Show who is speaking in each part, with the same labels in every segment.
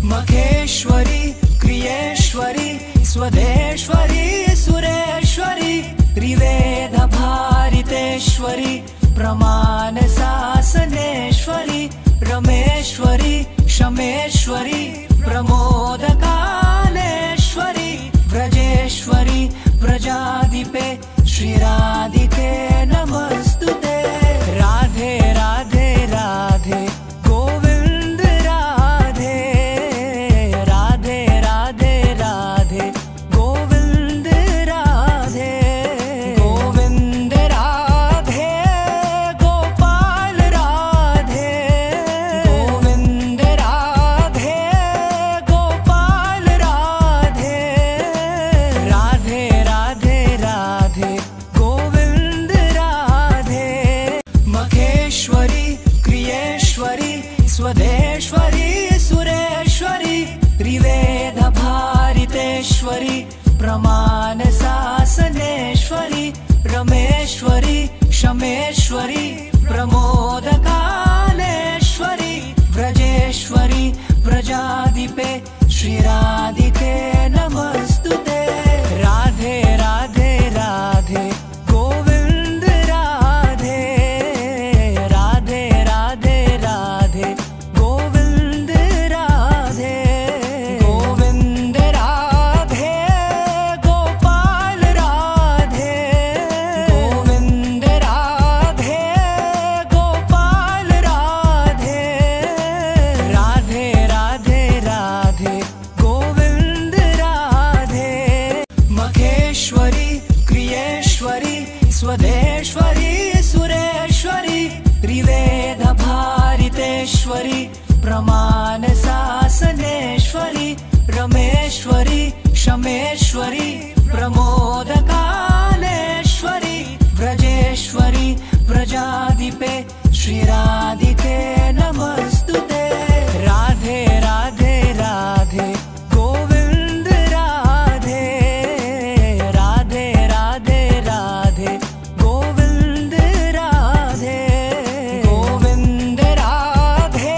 Speaker 1: मखेश्वरी क्रियेश्वरी स्वदेश्वरी सुरेश्वरी त्रिवेद भारितेश्वरी प्रमाण शासनेश्वरी रमेश्वरी शमेश्वरी प्रमोदकालेश्वरी व्रजेश्वरी व्रजाधिपे श्रीराधिके नमस्तुते। राधे राधे राधे गोविंद राधे, राधे राधे राधे गोविंद राधे, गोविंद राधे गोपाल राधे, गोविंद राधे गोपाल राधे, राधे राधे राधे गोविंद राधे। मखेश्वरी क्रियेश्वरी स्वदेश्वरी सुरेश्वरी त्रिवेद भारितेश्वरी प्रमाण शासनेश्वरी रमेश्वरी शमेश्वरी प्रमोदकालेश्वरी व्रजेश्वरी व्रजाधिपे श्रीराधिके नमस्तुते। राधे राधे राधे गोविंद राधे, राधे राधे राधे गोविंद राधे, गोविंद राधे गोपाल राधे, गोविंद राधे गोपाल राधे, राधे राधे राधे गोविंद राधे। मखेश्वरी क्रियेश्वरी स्वदेश्वरी सुरेश्वरी त्रिवेद भारितेश्वरी प्रमाण शासनेश्वरी रमेश्वरी शमेश्वरी प्रमोदकालेश्वरी व्रजेश्वरी व्रजाधिपे श्रीराधिके नमस्तुते। राधे राधे राधे गोविंद राधे, राधे राधे राधे गोविंद राधे, गोविंद राधे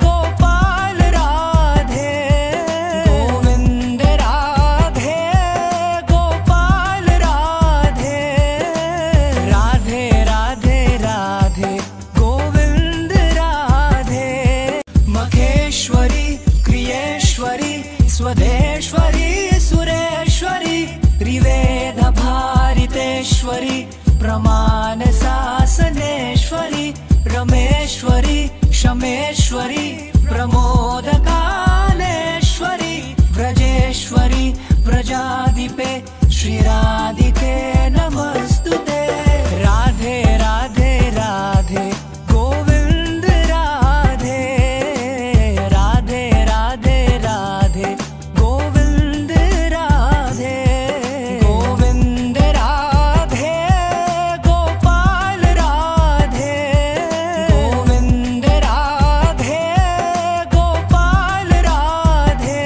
Speaker 1: गोपाल राधे, गोविंद राधे गोपाल राधे, राधे राधे राधे गोविंद राधे। मखेश्वरी क्रियेश्वरी स्वदेश्वरी सुरेश्वरी त्रिवेद भारितेश्वरी प्रमाण शासनेश्वरी रमेश्वरी शमेश्वरी प्रमोदकालेश्वरी व्रजेश्वरी व्रजाधिपे श्रीराधिके नमस्तुते। राधे राधे राधे गोविंद राधे, राधे राधे राधे गोविंद राधे, गोविंद राधे गोपाल राधे, गोविंद राधे गोपाल राधे,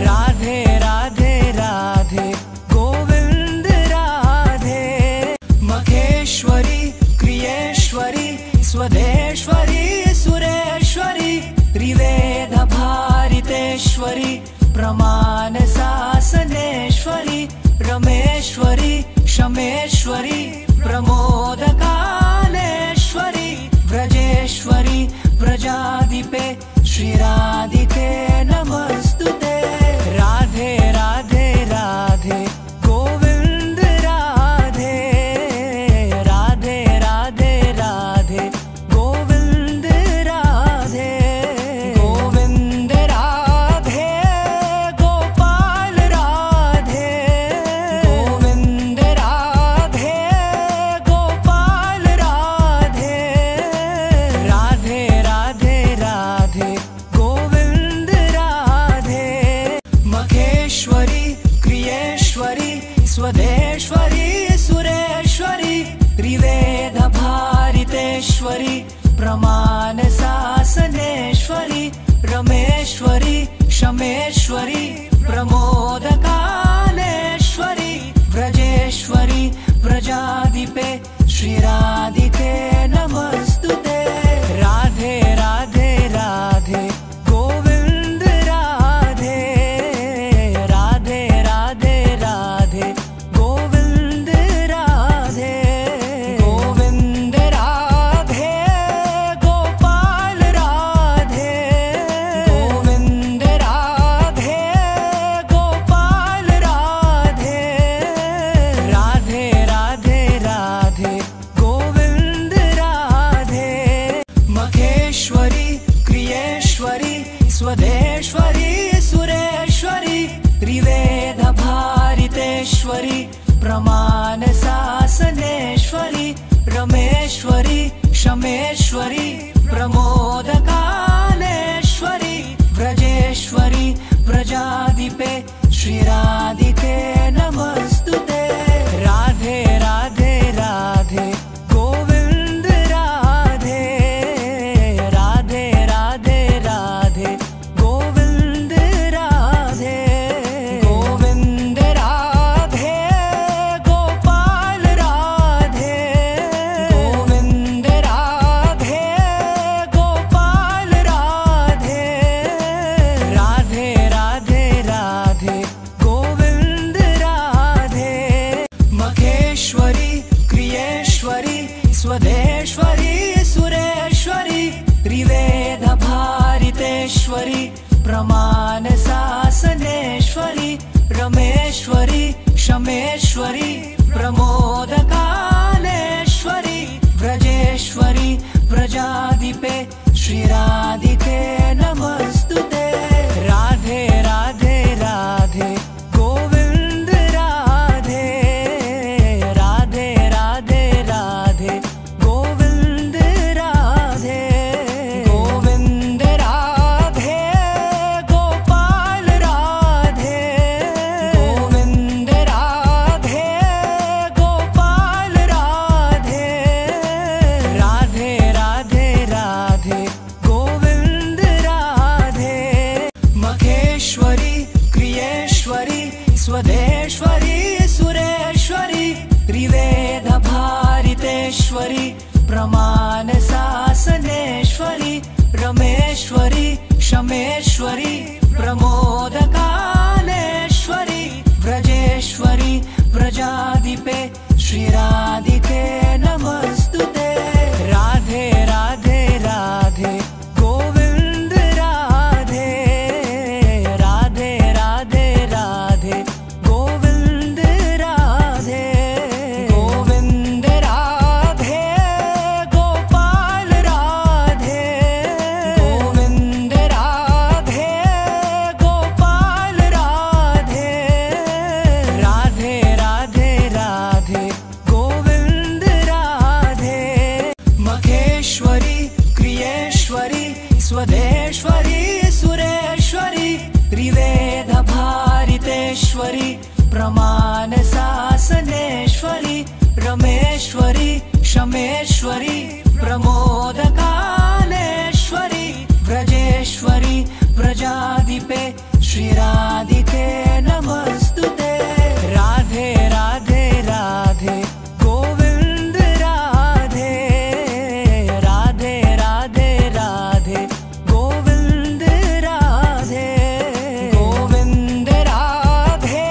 Speaker 1: राधे राधे राधे गोविंद राधे। मखेश्वरी क्रियेश्वरी स्वदेश्वरी सुरेश्वरी त्रिवेद भारितेश्वरी प्रमाण शासनेश्वरी रमेश्वरी शमेश्वरी प्रमोदकालेश्वरी व्रजेश्वरी व्रजाधिपे श्रीराधिके नमस्तुते। राधे राधे राधे गोविंद राधे, राधे राधे राधे गोविंद राधे, गोविंद राधे गोपाल राधे, गोविंद राधे गोपाल राधे, राधे राधे राधे गोविंद राधे। मखेश्वरी क्रियेश्वरी स्वदेश्वरी सुरेश्वरी त्रिवेद भारितेश्वरी प्रमाण शासनेश्वरी रमेश्वरी शमेश्वरी प्रमोदकालेश्वरी व्रजेश्वरी व्रजाधिपे श्रीराधिके नमस्तुते। राधे राधे राधे गोविंद राधेश्वरी प्रमाण शासनेश्वरी रमेश्वरी शमेश्वरी प्रमोदकालेश्वरी व्रजेश्वरी व्रजाधिपे श्रीराधिके नमस्तुते। राधे राधे राधे गोविंद राधे, राधे राधे राधे गोविंद राधे, गोविंद राधे गोपाल राधे, गोविंद राधे गोपाल राधे, राधे राधे राधे गोविंद राधे। मखेश्वरी क्रियेश्वरी स्वदेश्वरी सुरेश्वरी त्रिवेद भारितेश्वरी प्रमाण शासनेश्वरी रमेश्वरी शमेश्वरी प्रमोदकालेश्वरी व्रजेश्वरी व्रजाधिपे श्रीराधिके नमस्तुते। राधे राधे राधे गोविंद राधे, राधे राधे राधे गोविंद राधे, गोविंद राधे गोपाल राधे, गोविंद राधे गोपाल राधे, राधे राधे राधे गोविंद राधे। मखेश्वरी क्रियेश्वरी स्वदेश्वरी सुरेश्वरी त्रिवेद भारितेश्वरी प्रमाण शासनेश्वरी रमेश्वरी शमेश्वरी प्रमोदकालेश्वरी व्रजेश्वरी व्रजाधिपे श्रीराधिके नमस्तुते। राधे राधे राधे गोविंद राधे, राधे राधे राधे गोविंद राधे, गोविंद राधे गोपाल राधे, गोविंद राधे गोपाल राधे, राधे राधे राधे गोविंद राधे। मखेश्वरी क्रियेश्वरी स्वदेश्वरी सुरेश्वरी त्रिवेद भारितेश्वरी प्रमाण शासनेश्वरी रमेश्वरी शमेश्वरी प्रमोदकालेश्वरी व्रजेश्वरी व्रजाधिपे श्रीराधिके नमस्तुते। राधे राधे राधे गोविंद राधे, राधे राधे राधे गोविंद राधे, गोविंद राधे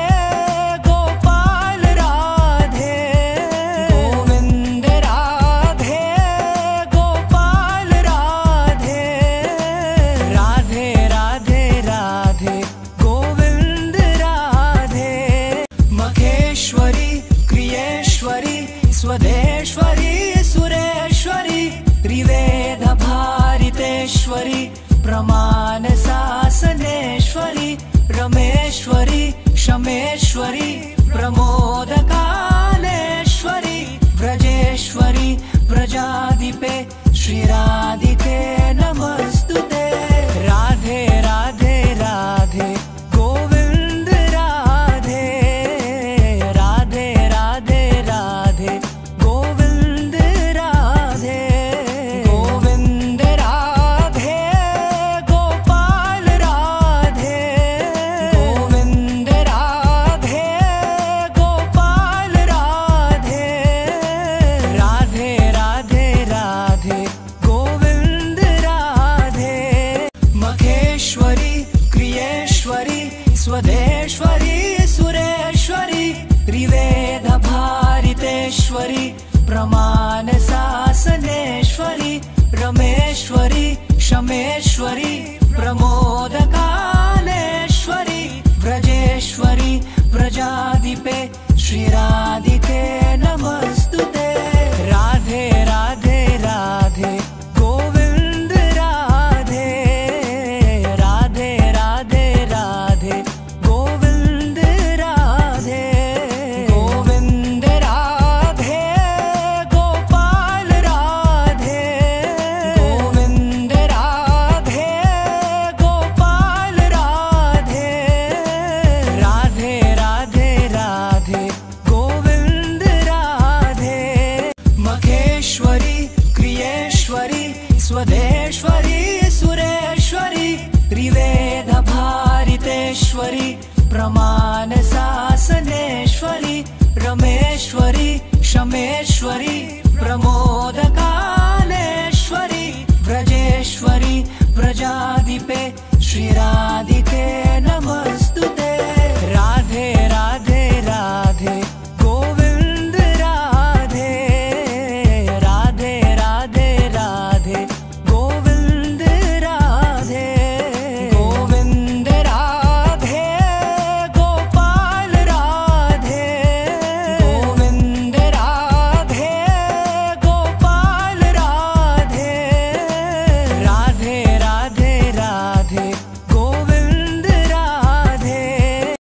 Speaker 1: गोपाल राधे, गोविंद राधे गोपाल राधे, राधे राधे राधे गोविंद राधे। मखेश्वरी क्रियेश्वरी स्वदेश्वरी सुरेश्वरी त्रिवेद भारितेश्वरी प्रमाण शासनेश्वरी रमेश्वरी शमेश्वरी प्रमोदकालेश्वरी व्रजेश्वरी व्रजाधिपे श्रीराधिके नमस्तुते। राधे राधे राधे गोविंद राधे, राधे राधे राधे गोविंद राधे, गोविंद राधे गोपाल राधे, गोविंद राधे गोपाल राधे, राधे राधे राधे गोविंद राधे। मखेश्वरी क्रियेश्वरी स्वदेश्वरी सुरेश्वरी त्रिवेद भारितेश्वरी प्रमाण शासनेश्वरी रमेश्वरी शमेश्वरी प्रमोदकालेश्वरी व्रजेश्वरी व्रजाधिपे श्रीराधिके नमस्तुते। राधे राधे राधे गोविंद राधे, राधे राधे राधे गोविंद राधे, राजेश्वरी प्रमाण शासनेश्वरी रमेश्वरी क्षमेश्वरी